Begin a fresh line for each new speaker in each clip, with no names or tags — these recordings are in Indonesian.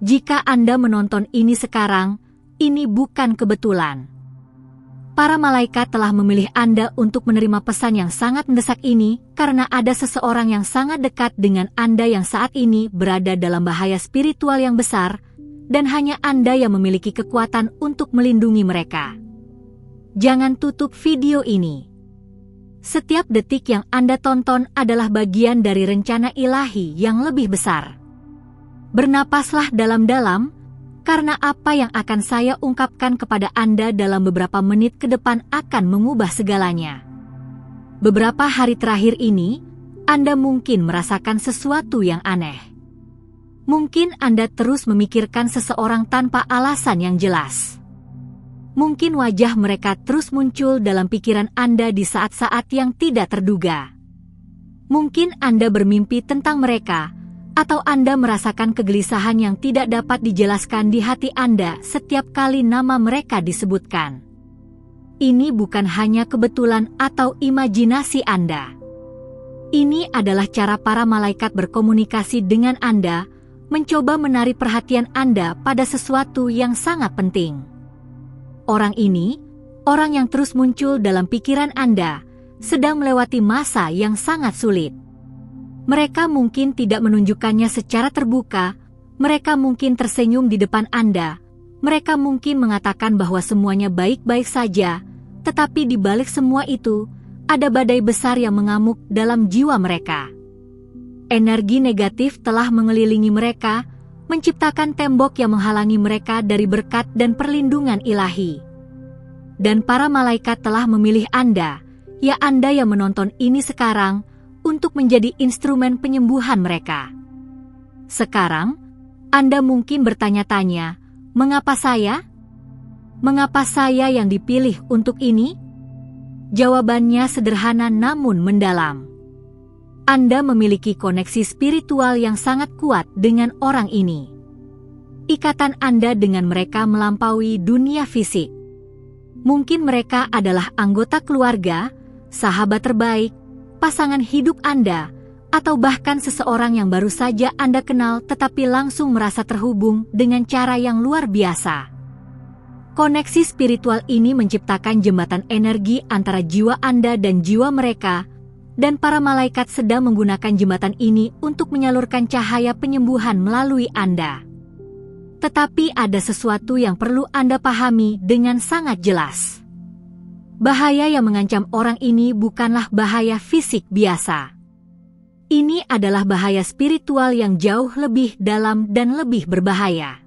Jika Anda menonton ini sekarang, ini bukan kebetulan. Para malaikat telah memilih Anda untuk menerima pesan yang sangat mendesak ini karena ada seseorang yang sangat dekat dengan Anda yang saat ini berada dalam bahaya spiritual yang besar, dan hanya Anda yang memiliki kekuatan untuk melindungi mereka. Jangan tutup video ini. Setiap detik yang Anda tonton adalah bagian dari rencana ilahi yang lebih besar. Bernapaslah dalam-dalam, karena apa yang akan saya ungkapkan kepada Anda dalam beberapa menit ke depan akan mengubah segalanya. Beberapa hari terakhir ini, Anda mungkin merasakan sesuatu yang aneh. Mungkin Anda terus memikirkan seseorang tanpa alasan yang jelas. Mungkin wajah mereka terus muncul dalam pikiran Anda di saat-saat yang tidak terduga. Mungkin Anda bermimpi tentang mereka, atau Anda merasakan kegelisahan yang tidak dapat dijelaskan di hati Anda setiap kali nama mereka disebutkan. Ini bukan hanya kebetulan atau imajinasi Anda. Ini adalah cara para malaikat berkomunikasi dengan Anda, mencoba menarik perhatian Anda pada sesuatu yang sangat penting. Orang ini, orang yang terus muncul dalam pikiran Anda, sedang melewati masa yang sangat sulit. Mereka mungkin tidak menunjukkannya secara terbuka, mereka mungkin tersenyum di depan Anda, mereka mungkin mengatakan bahwa semuanya baik-baik saja, tetapi di balik semua itu, ada badai besar yang mengamuk dalam jiwa mereka. Energi negatif telah mengelilingi mereka, menciptakan tembok yang menghalangi mereka dari berkat dan perlindungan ilahi. Dan para malaikat telah memilih Anda, ya Anda yang menonton ini sekarang, untuk menjadi instrumen penyembuhan mereka. Sekarang, Anda mungkin bertanya-tanya, mengapa saya? Mengapa saya yang dipilih untuk ini? Jawabannya sederhana namun mendalam. Anda memiliki koneksi spiritual yang sangat kuat dengan orang ini. Ikatan Anda dengan mereka melampaui dunia fisik. Mungkin mereka adalah anggota keluarga, sahabat terbaik, pasangan hidup Anda, atau bahkan seseorang yang baru saja Anda kenal tetapi langsung merasa terhubung dengan cara yang luar biasa. Koneksi spiritual ini menciptakan jembatan energi antara jiwa Anda dan jiwa mereka, dan para malaikat sedang menggunakan jembatan ini untuk menyalurkan cahaya penyembuhan melalui Anda. Tetapi ada sesuatu yang perlu Anda pahami dengan sangat jelas. Bahaya yang mengancam orang ini bukanlah bahaya fisik biasa. Ini adalah bahaya spiritual yang jauh lebih dalam dan lebih berbahaya.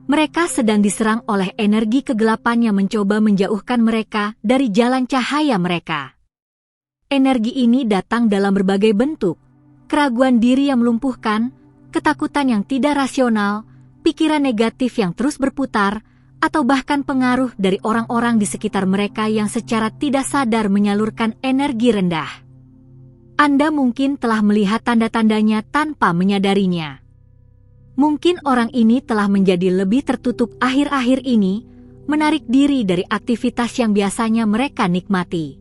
Mereka sedang diserang oleh energi kegelapan yang mencoba menjauhkan mereka dari jalan cahaya mereka. Energi ini datang dalam berbagai bentuk, keraguan diri yang melumpuhkan, ketakutan yang tidak rasional, pikiran negatif yang terus berputar, atau bahkan pengaruh dari orang-orang di sekitar mereka yang secara tidak sadar menyalurkan energi rendah. Anda mungkin telah melihat tanda-tandanya tanpa menyadarinya. Mungkin orang ini telah menjadi lebih tertutup akhir-akhir ini, menarik diri dari aktivitas yang biasanya mereka nikmati.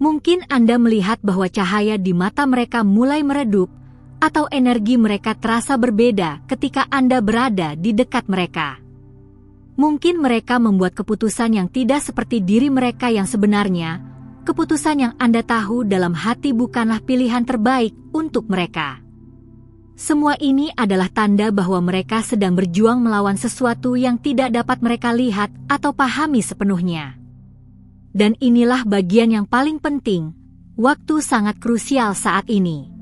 Mungkin Anda melihat bahwa cahaya di mata mereka mulai meredup, atau energi mereka terasa berbeda ketika Anda berada di dekat mereka. Mungkin mereka membuat keputusan yang tidak seperti diri mereka yang sebenarnya, keputusan yang Anda tahu dalam hati bukanlah pilihan terbaik untuk mereka. Semua ini adalah tanda bahwa mereka sedang berjuang melawan sesuatu yang tidak dapat mereka lihat atau pahami sepenuhnya. Dan inilah bagian yang paling penting, waktu sangat krusial saat ini.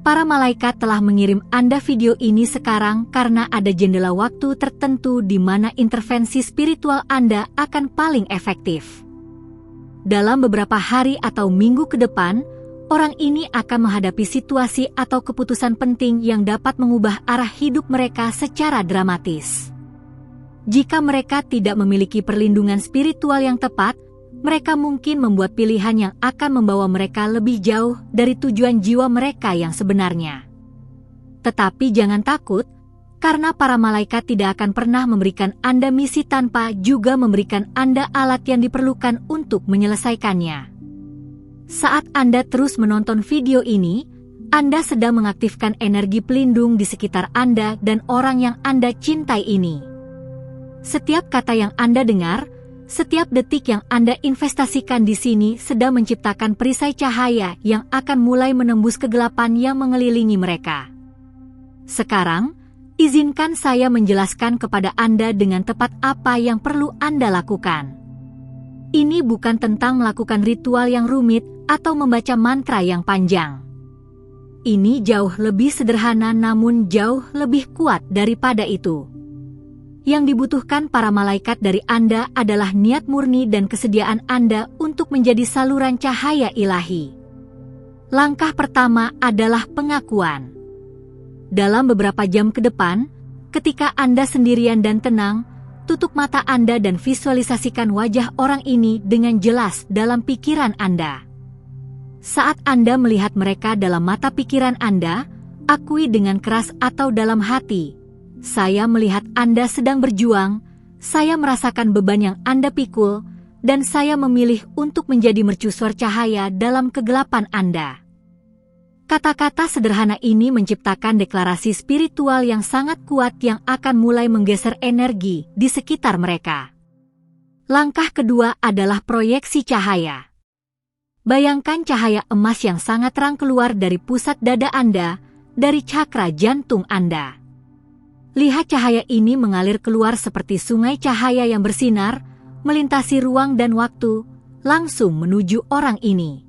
Para malaikat telah mengirim Anda video ini sekarang karena ada jendela waktu tertentu di mana intervensi spiritual Anda akan paling efektif. Dalam beberapa hari atau minggu ke depan, orang ini akan menghadapi situasi atau keputusan penting yang dapat mengubah arah hidup mereka secara dramatis. Jika mereka tidak memiliki perlindungan spiritual yang tepat, mereka mungkin membuat pilihan yang akan membawa mereka lebih jauh dari tujuan jiwa mereka yang sebenarnya. Tetapi jangan takut, karena para malaikat tidak akan pernah memberikan Anda misi tanpa juga memberikan Anda alat yang diperlukan untuk menyelesaikannya. Saat Anda terus menonton video ini, Anda sedang mengaktifkan energi pelindung di sekitar Anda dan orang yang Anda cintai ini. Setiap kata yang Anda dengar, setiap detik yang Anda investasikan di sini sedang menciptakan perisai cahaya yang akan mulai menembus kegelapan yang mengelilingi mereka. Sekarang, izinkan saya menjelaskan kepada Anda dengan tepat apa yang perlu Anda lakukan. Ini bukan tentang melakukan ritual yang rumit atau membaca mantra yang panjang. Ini jauh lebih sederhana namun jauh lebih kuat daripada itu. Yang dibutuhkan para malaikat dari Anda adalah niat murni dan kesediaan Anda untuk menjadi saluran cahaya ilahi. Langkah pertama adalah pengakuan. Dalam beberapa jam ke depan, ketika Anda sendirian dan tenang, tutup mata Anda dan visualisasikan wajah orang ini dengan jelas dalam pikiran Anda. Saat Anda melihat mereka dalam mata pikiran Anda, akui dengan keras atau dalam hati, "Saya melihat Anda sedang berjuang, saya merasakan beban yang Anda pikul, dan saya memilih untuk menjadi mercusuar cahaya dalam kegelapan Anda." Kata-kata sederhana ini menciptakan deklarasi spiritual yang sangat kuat yang akan mulai menggeser energi di sekitar mereka. Langkah kedua adalah proyeksi cahaya. Bayangkan cahaya emas yang sangat terang keluar dari pusat dada Anda, dari cakra jantung Anda. Lihat cahaya ini mengalir keluar seperti sungai cahaya yang bersinar, melintasi ruang dan waktu, langsung menuju orang ini.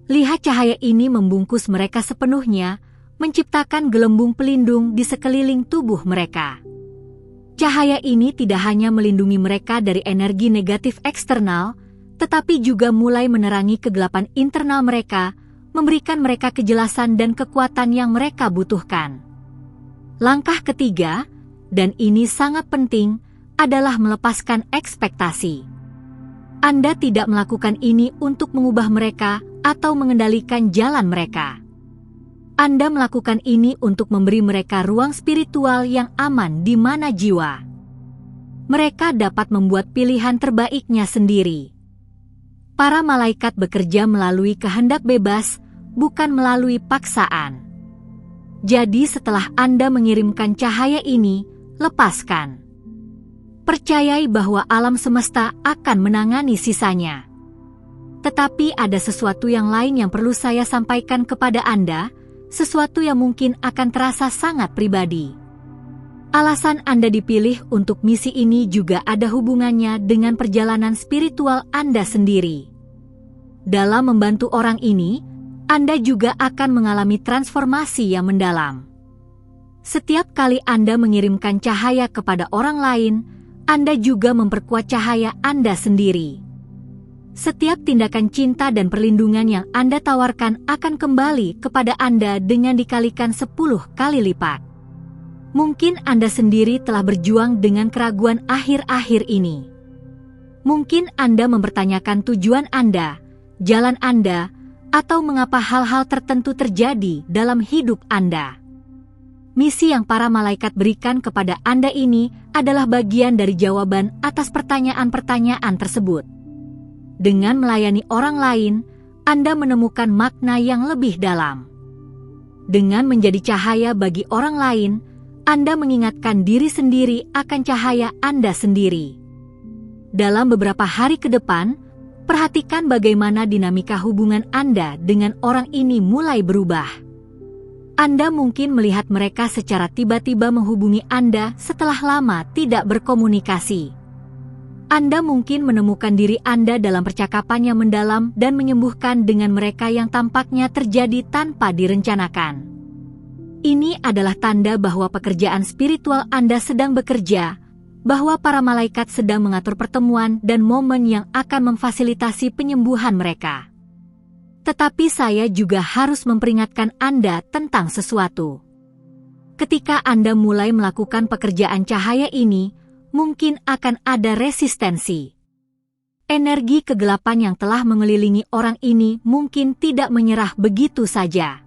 Lihat cahaya ini membungkus mereka sepenuhnya, menciptakan gelembung pelindung di sekeliling tubuh mereka. Cahaya ini tidak hanya melindungi mereka dari energi negatif eksternal, tetapi juga mulai menerangi kegelapan internal mereka, memberikan mereka kejelasan dan kekuatan yang mereka butuhkan. Langkah ketiga, dan ini sangat penting, adalah melepaskan ekspektasi. Anda tidak melakukan ini untuk mengubah mereka atau mengendalikan jalan mereka. Anda melakukan ini untuk memberi mereka ruang spiritual yang aman di mana jiwa mereka dapat membuat pilihan terbaiknya sendiri. Para malaikat bekerja melalui kehendak bebas, bukan melalui paksaan. Jadi setelah Anda mengirimkan cahaya ini, lepaskan. Percayai bahwa alam semesta akan menangani sisanya. Tetapi ada sesuatu yang lain yang perlu saya sampaikan kepada Anda, sesuatu yang mungkin akan terasa sangat pribadi. Alasan Anda dipilih untuk misi ini juga ada hubungannya dengan perjalanan spiritual Anda sendiri. Dalam membantu orang ini, Anda juga akan mengalami transformasi yang mendalam. Setiap kali Anda mengirimkan cahaya kepada orang lain, Anda juga memperkuat cahaya Anda sendiri. Setiap tindakan cinta dan perlindungan yang Anda tawarkan akan kembali kepada Anda dengan dikalikan 10 kali lipat. Mungkin Anda sendiri telah berjuang dengan keraguan akhir-akhir ini. Mungkin Anda mempertanyakan tujuan Anda, jalan Anda, atau mengapa hal-hal tertentu terjadi dalam hidup Anda. Misi yang para malaikat berikan kepada Anda ini adalah bagian dari jawaban atas pertanyaan-pertanyaan tersebut. Dengan melayani orang lain, Anda menemukan makna yang lebih dalam. Dengan menjadi cahaya bagi orang lain, Anda mengingatkan diri sendiri akan cahaya Anda sendiri. Dalam beberapa hari ke depan, perhatikan bagaimana dinamika hubungan Anda dengan orang ini mulai berubah. Anda mungkin melihat mereka secara tiba-tiba menghubungi Anda setelah lama tidak berkomunikasi. Anda mungkin menemukan diri Anda dalam percakapan yang mendalam dan menyembuhkan dengan mereka yang tampaknya terjadi tanpa direncanakan. Ini adalah tanda bahwa pekerjaan spiritual Anda sedang bekerja, bahwa para malaikat sedang mengatur pertemuan dan momen yang akan memfasilitasi penyembuhan mereka. Tetapi saya juga harus memperingatkan Anda tentang sesuatu. Ketika Anda mulai melakukan pekerjaan cahaya ini, mungkin akan ada resistensi. Energi kegelapan yang telah mengelilingi orang ini mungkin tidak menyerah begitu saja.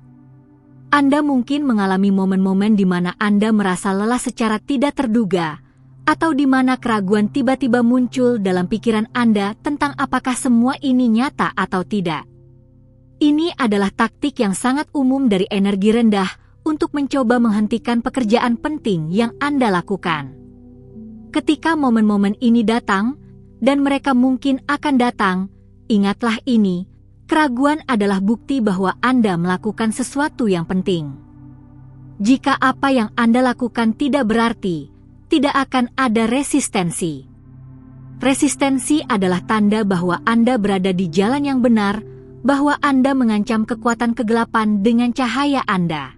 Anda mungkin mengalami momen-momen di mana Anda merasa lelah secara tidak terduga, atau di mana keraguan tiba-tiba muncul dalam pikiran Anda tentang apakah semua ini nyata atau tidak. Ini Ini adalah taktik yang sangat umum dari energi rendah untuk mencoba menghentikan pekerjaan penting yang Anda lakukan. Ketika momen-momen ini datang, dan mereka mungkin akan datang, ingatlah ini, keraguan adalah bukti bahwa Anda melakukan sesuatu yang penting. Jika apa yang Anda lakukan tidak berarti, tidak akan ada resistensi. Resistensi adalah tanda bahwa Anda berada di jalan yang benar, bahwa Anda mengancam kekuatan kegelapan dengan cahaya Anda.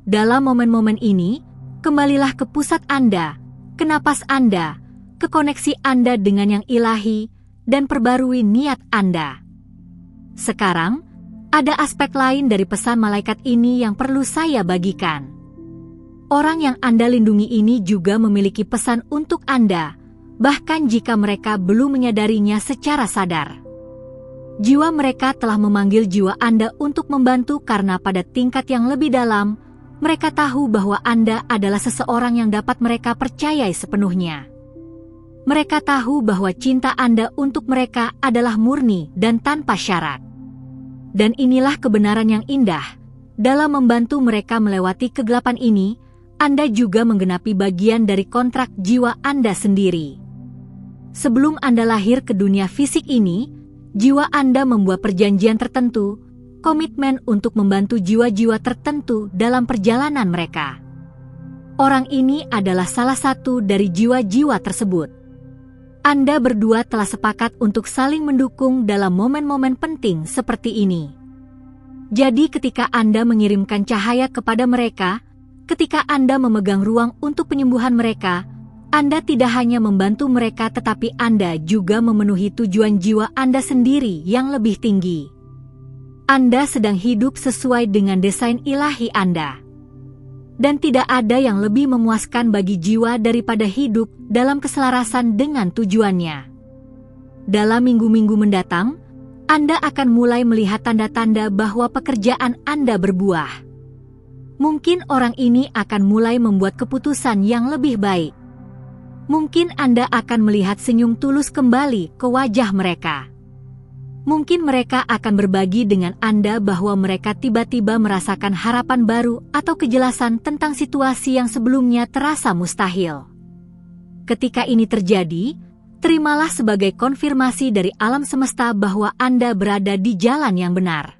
Dalam momen-momen ini, kembalilah ke pusat Anda, ke napas Anda, ke koneksi Anda dengan yang ilahi, dan perbarui niat Anda. Sekarang, ada aspek lain dari pesan malaikat ini yang perlu saya bagikan. Orang yang Anda lindungi ini juga memiliki pesan untuk Anda, bahkan jika mereka belum menyadarinya secara sadar. Jiwa mereka telah memanggil jiwa Anda untuk membantu karena pada tingkat yang lebih dalam, mereka tahu bahwa Anda adalah seseorang yang dapat mereka percayai sepenuhnya. Mereka tahu bahwa cinta Anda untuk mereka adalah murni dan tanpa syarat. Dan inilah kebenaran yang indah. Dalam membantu mereka melewati kegelapan ini, Anda juga menggenapi bagian dari kontrak jiwa Anda sendiri. Sebelum Anda lahir ke dunia fisik ini, jiwa Anda membuat perjanjian tertentu, komitmen untuk membantu jiwa-jiwa tertentu dalam perjalanan mereka. Orang ini adalah salah satu dari jiwa-jiwa tersebut. Anda berdua telah sepakat untuk saling mendukung dalam momen-momen penting seperti ini. Jadi ketika Anda mengirimkan cahaya kepada mereka, ketika Anda memegang ruang untuk penyembuhan mereka, Anda tidak hanya membantu mereka tetapi Anda juga memenuhi tujuan jiwa Anda sendiri yang lebih tinggi. Anda sedang hidup sesuai dengan desain ilahi Anda. Dan tidak ada yang lebih memuaskan bagi jiwa daripada hidup dalam keselarasan dengan tujuannya. Dalam minggu-minggu mendatang, Anda akan mulai melihat tanda-tanda bahwa pekerjaan Anda berbuah. Mungkin orang ini akan mulai membuat keputusan yang lebih baik. Mungkin Anda akan melihat senyum tulus kembali ke wajah mereka. Mungkin mereka akan berbagi dengan Anda bahwa mereka tiba-tiba merasakan harapan baru atau kejelasan tentang situasi yang sebelumnya terasa mustahil. Ketika ini terjadi, terimalah sebagai konfirmasi dari alam semesta bahwa Anda berada di jalan yang benar.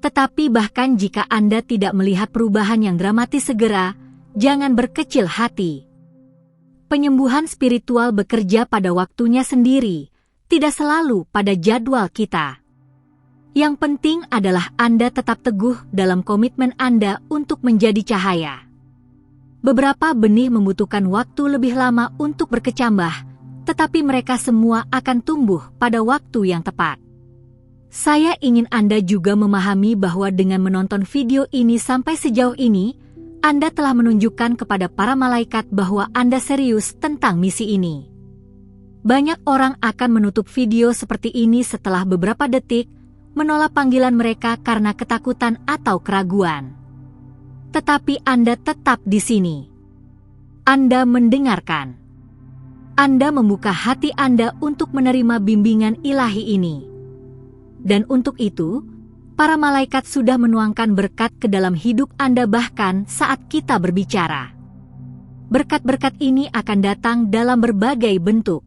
Tetapi bahkan jika Anda tidak melihat perubahan yang dramatis segera, jangan berkecil hati. Penyembuhan spiritual bekerja pada waktunya sendiri, tidak selalu pada jadwal kita. Yang penting adalah Anda tetap teguh dalam komitmen Anda untuk menjadi cahaya. Beberapa benih membutuhkan waktu lebih lama untuk berkecambah, tetapi mereka semua akan tumbuh pada waktu yang tepat. Saya ingin Anda juga memahami bahwa dengan menonton video ini sampai sejauh ini, Anda telah menunjukkan kepada para malaikat bahwa Anda serius tentang misi ini. Banyak orang akan menutup video seperti ini setelah beberapa detik, menolak panggilan mereka karena ketakutan atau keraguan. Tetapi Anda tetap di sini. Anda mendengarkan. Anda membuka hati Anda untuk menerima bimbingan ilahi ini. Dan untuk itu, para malaikat sudah menuangkan berkat ke dalam hidup Anda bahkan saat kita berbicara. Berkat-berkat ini akan datang dalam berbagai bentuk.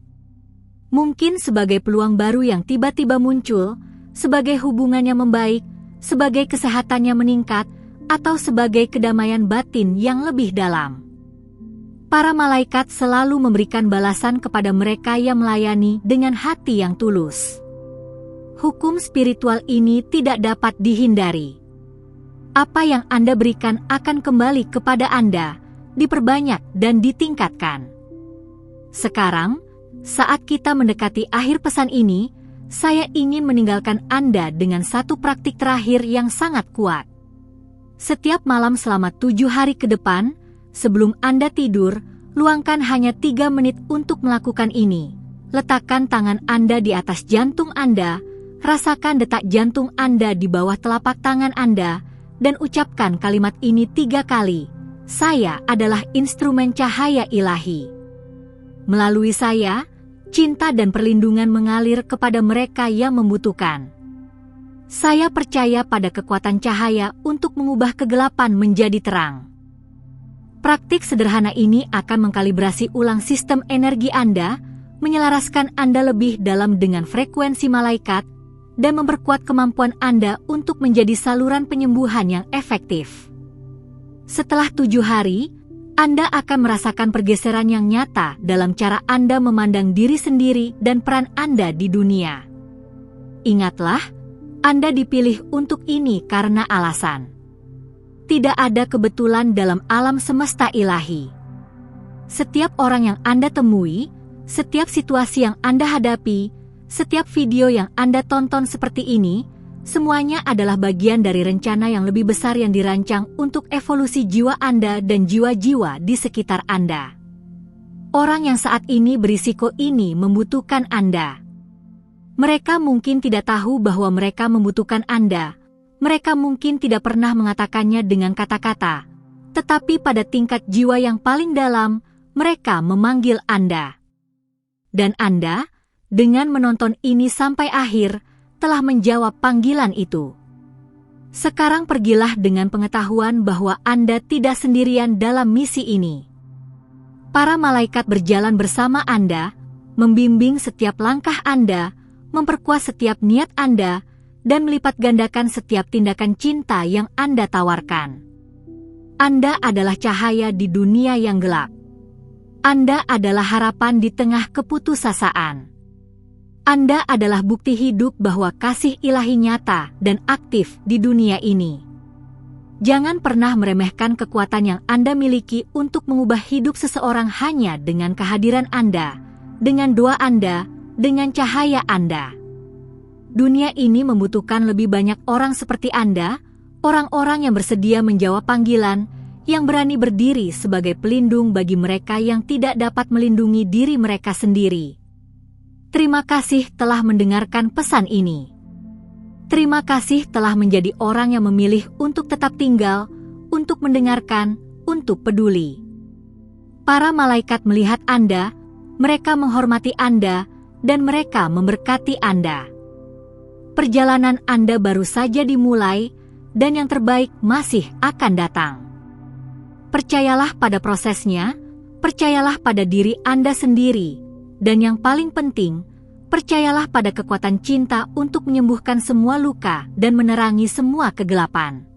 Mungkin sebagai peluang baru yang tiba-tiba muncul, sebagai hubungan yang membaik, sebagai kesehatan yang meningkat, atau sebagai kedamaian batin yang lebih dalam. Para malaikat selalu memberikan balasan kepada mereka yang melayani dengan hati yang tulus. Hukum spiritual ini tidak dapat dihindari. Apa yang Anda berikan akan kembali kepada Anda, diperbanyak dan ditingkatkan. Sekarang, saat kita mendekati akhir pesan ini, saya ingin meninggalkan Anda dengan satu praktik terakhir yang sangat kuat. Setiap malam selama 7 hari ke depan, sebelum Anda tidur, luangkan hanya 3 menit untuk melakukan ini. Letakkan tangan Anda di atas jantung Anda, rasakan detak jantung Anda di bawah telapak tangan Anda, dan ucapkan kalimat ini 3 kali. Saya adalah instrumen cahaya ilahi. Melalui saya, cinta dan perlindungan mengalir kepada mereka yang membutuhkan. Saya percaya pada kekuatan cahaya untuk mengubah kegelapan menjadi terang. Praktik sederhana ini akan mengkalibrasi ulang sistem energi Anda, menyelaraskan Anda lebih dalam dengan frekuensi malaikat, dan memperkuat kemampuan Anda untuk menjadi saluran penyembuhan yang efektif. Setelah 7 hari, Anda akan merasakan pergeseran yang nyata dalam cara Anda memandang diri sendiri dan peran Anda di dunia. Ingatlah, Anda dipilih untuk ini karena alasan. Tidak ada kebetulan dalam alam semesta ilahi. Setiap orang yang Anda temui, setiap situasi yang Anda hadapi, setiap video yang Anda tonton seperti ini, semuanya adalah bagian dari rencana yang lebih besar yang dirancang untuk evolusi jiwa Anda dan jiwa-jiwa di sekitar Anda. Orang yang saat ini berisiko ini membutuhkan Anda. Mereka mungkin tidak tahu bahwa mereka membutuhkan Anda. Mereka mungkin tidak pernah mengatakannya dengan kata-kata. Tetapi pada tingkat jiwa yang paling dalam, mereka memanggil Anda. Dan Anda, dengan menonton ini sampai akhir, telah menjawab panggilan itu. Sekarang pergilah dengan pengetahuan bahwa Anda tidak sendirian dalam misi ini. Para malaikat berjalan bersama Anda, membimbing setiap langkah Anda, memperkuat setiap niat Anda, dan melipat gandakan setiap tindakan cinta yang Anda tawarkan. Anda adalah cahaya di dunia yang gelap. Anda adalah harapan di tengah keputusasaan. Anda adalah bukti hidup bahwa kasih ilahi nyata dan aktif di dunia ini. Jangan pernah meremehkan kekuatan yang Anda miliki untuk mengubah hidup seseorang hanya dengan kehadiran Anda, dengan doa Anda, dengan cahaya Anda. Dunia ini membutuhkan lebih banyak orang seperti Anda, orang-orang yang bersedia menjawab panggilan, yang berani berdiri sebagai pelindung bagi mereka yang tidak dapat melindungi diri mereka sendiri. Terima kasih telah mendengarkan pesan ini. Terima kasih telah menjadi orang yang memilih untuk tetap tinggal, untuk mendengarkan, untuk peduli. Para malaikat melihat Anda, mereka menghormati Anda, dan mereka memberkati Anda. Perjalanan Anda baru saja dimulai, dan yang terbaik masih akan datang. Percayalah pada prosesnya, percayalah pada diri Anda sendiri, dan yang paling penting, percayalah pada kekuatan cinta untuk menyembuhkan semua luka dan menerangi semua kegelapan.